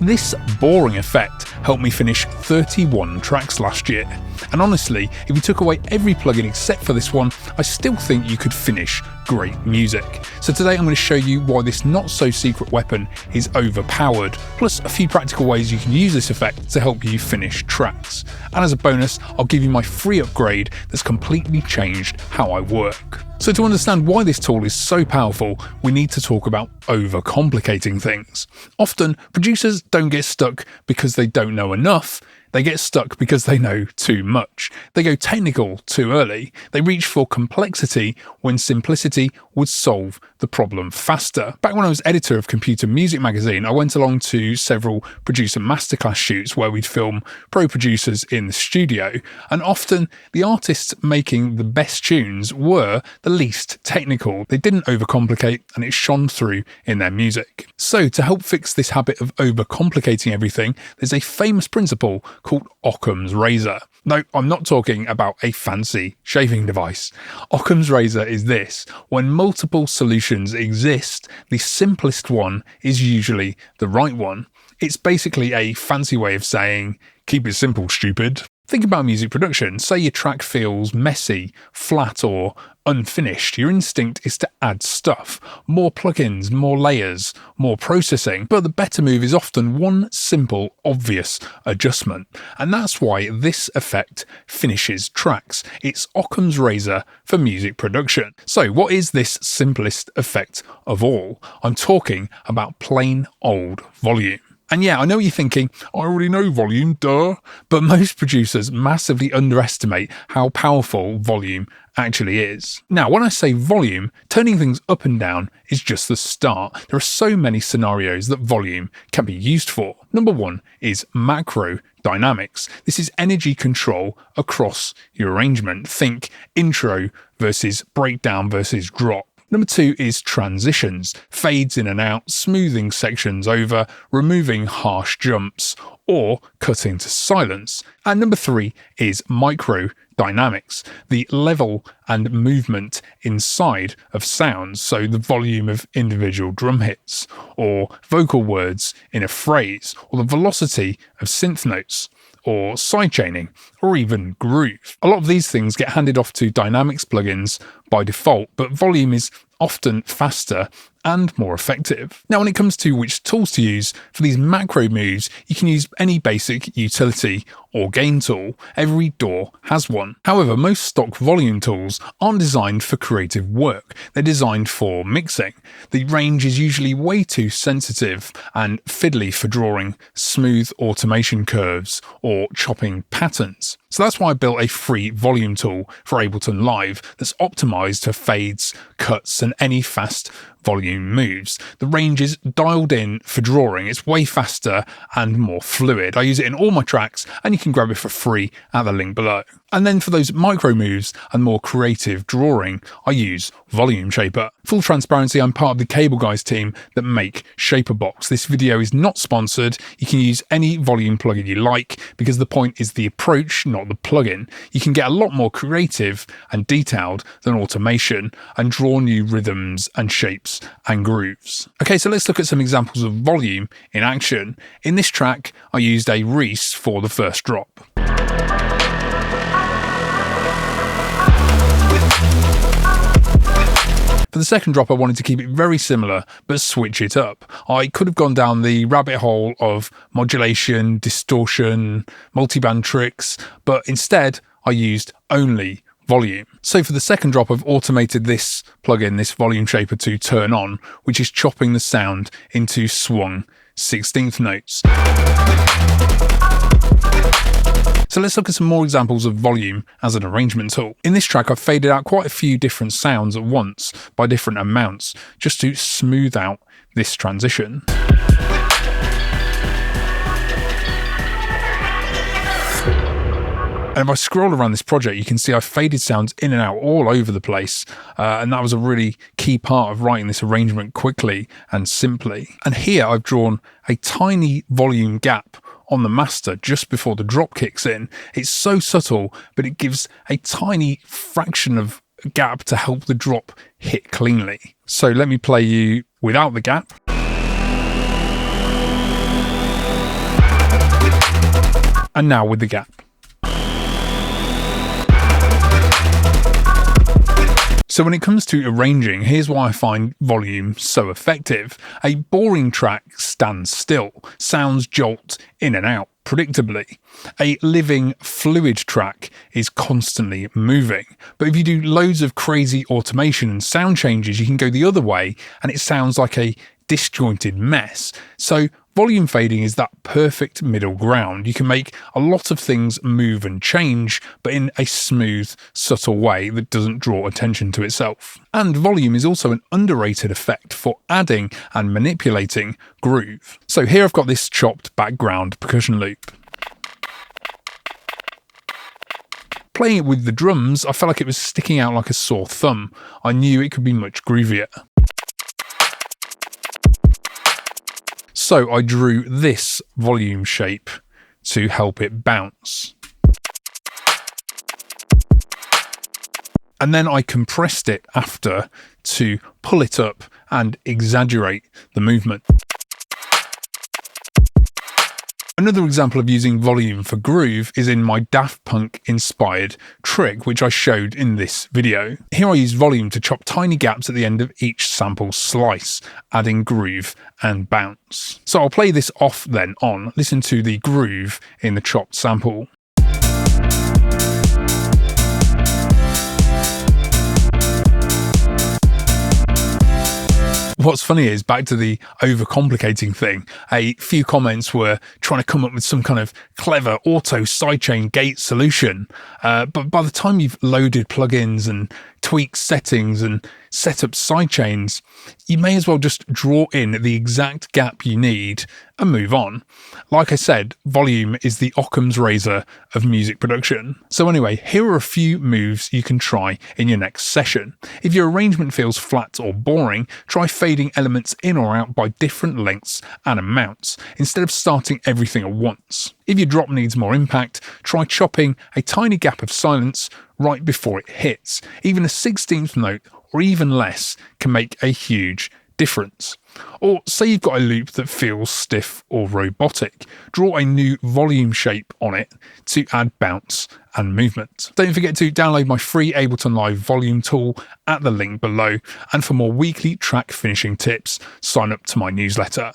This boring effect helped me finish 31 tracks last year. And honestly, if you took away every plugin except for this one, I still think you could finish great music. So today I'm going to show you why this not so secret weapon is overpowered, plus a few practical ways you can use this effect to help you finish tracks. And as a bonus, I'll give you my free upgrade that's completely changed how I work. So to understand why this tool is so powerful, we need to talk about overcomplicating things. Often, producers don't get stuck because they don't know enough. They get stuck because they know too much. They go technical too early. They reach for complexity when simplicity would solve the problem faster. Back when I was editor of Computer Music Magazine, I went along to several producer masterclass shoots where we'd film pro producers in the studio, and often the artists making the best tunes were the least technical. They didn't overcomplicate, and it shone through in their music. So to help fix this habit of overcomplicating everything, there's a famous principle called Occam's razor. No, I'm not talking about a fancy shaving device. Occam's razor is this: when multiple solutions exist, the simplest one is usually the right one. It's basically a fancy way of saying, keep it simple, stupid. Think about music production. Say your track feels messy, flat, or unfinished. Your instinct is to add stuff. More plugins, more layers, more processing. But the better move is often one simple, obvious adjustment. And that's why this effect finishes tracks. It's Occam's razor for music production. So what is this simplest effect of all? I'm talking about plain old volume. And yeah, I know what you're thinking, I already know volume, duh. But most producers massively underestimate how powerful volume actually is. Now, when I say volume, turning things up and down is just the start. There are so many scenarios that volume can be used for. Number one is macro dynamics. This is energy control across your arrangement. Think intro versus breakdown versus drop. Number two is transitions, fades in and out, smoothing sections over, removing harsh jumps, or cutting to silence. And number three is micro dynamics, the level and movement inside of sounds, so the volume of individual drum hits, or vocal words in a phrase, or the velocity of synth notes, or sidechaining, or even groove. A lot of these things get handed off to Dynamics plugins by default, but volume is often faster and more effective. Now, when it comes to which tools to use for these macro moves, you can use any basic utility or gain tool. Every DAW has one. However, most stock volume tools aren't designed for creative work. They're designed for mixing. The range is usually way too sensitive and fiddly for drawing smooth automation curves or chopping patterns. So that's why I built a free volume tool for Ableton Live that's optimized for fades, cuts, and any fast volume moves. The range is dialed in for drawing. It's way faster and more fluid. I use it in all my tracks, and you can grab it for free at the link below. And then for those micro moves and more creative drawing, I use Volume Shaper. Full transparency, I'm part of the Cable Guys team that make ShaperBox. This video is not sponsored. You can use any volume plugin you like, because the point is the approach, not the plugin. You can get a lot more creative and detailed than automation and draw new rhythms and shapes and grooves. Okay, so let's look at some examples of volume in action. In this track, I used a Reese for the first drop. For the second drop, I wanted to keep it very similar, but switch it up. I could have gone down the rabbit hole of modulation, distortion, multiband tricks, but instead I used only volume. So for the second drop, I've automated this plugin, this Volume Shaper, to turn on, which is chopping the sound into swung 16th notes. So let's look at some more examples of volume as an arrangement tool. In this track, I've faded out quite a few different sounds at once by different amounts, just to smooth out this transition. And if I scroll around this project, you can see I've faded sounds in and out all over the place. And that was a really key part of writing this arrangement quickly and simply. And here I've drawn a tiny volume gap on the master just before the drop kicks in. It's so subtle, but it gives a tiny fraction of a gap to help the drop hit cleanly. So let me play you without the gap. And now with the gap. So when it comes to arranging, here's why I find volume so effective. A boring track stands still, sounds jolt in and out predictably. A living, fluid track is constantly moving. But if you do loads of crazy automation and sound changes, you can go the other way and it sounds like a disjointed mess. So volume fading is that perfect middle ground. You can make a lot of things move and change, but in a smooth, subtle way that doesn't draw attention to itself. And volume is also an underrated effect for adding and manipulating groove. So here I've got this chopped background percussion loop. Playing it with the drums, I felt like it was sticking out like a sore thumb. I knew it could be much groovier. So I drew this volume shape to help it bounce. And then I compressed it after to pull it up and exaggerate the movement. Another example of using volume for groove is in my Daft Punk inspired trick, which I showed in this video. Here I use volume to chop tiny gaps at the end of each sample slice, adding groove and bounce. So I'll play this off then on. Listen to the groove in the chopped sample. What's funny is, back to the overcomplicating thing, a few comments were trying to come up with some kind of clever auto sidechain gate solution. But by the time you've loaded plugins and tweaked settings and set up sidechains, you may as well just draw in the exact gap you need and move on. Like I said, volume is the Occam's razor of music production. So anyway, here are a few moves you can try in your next session. If your arrangement feels flat or boring, try fading elements in or out by different lengths and amounts, instead of starting everything at once. If your drop needs more impact, try chopping a tiny gap of silence right before it hits. Even a 16th note or even less can make a huge difference. Or say you've got a loop that feels stiff or robotic, draw a new volume shape on it to add bounce and movement. Don't forget to download my free Ableton Live volume tool at the link below, and for more weekly track finishing tips, sign up to my newsletter.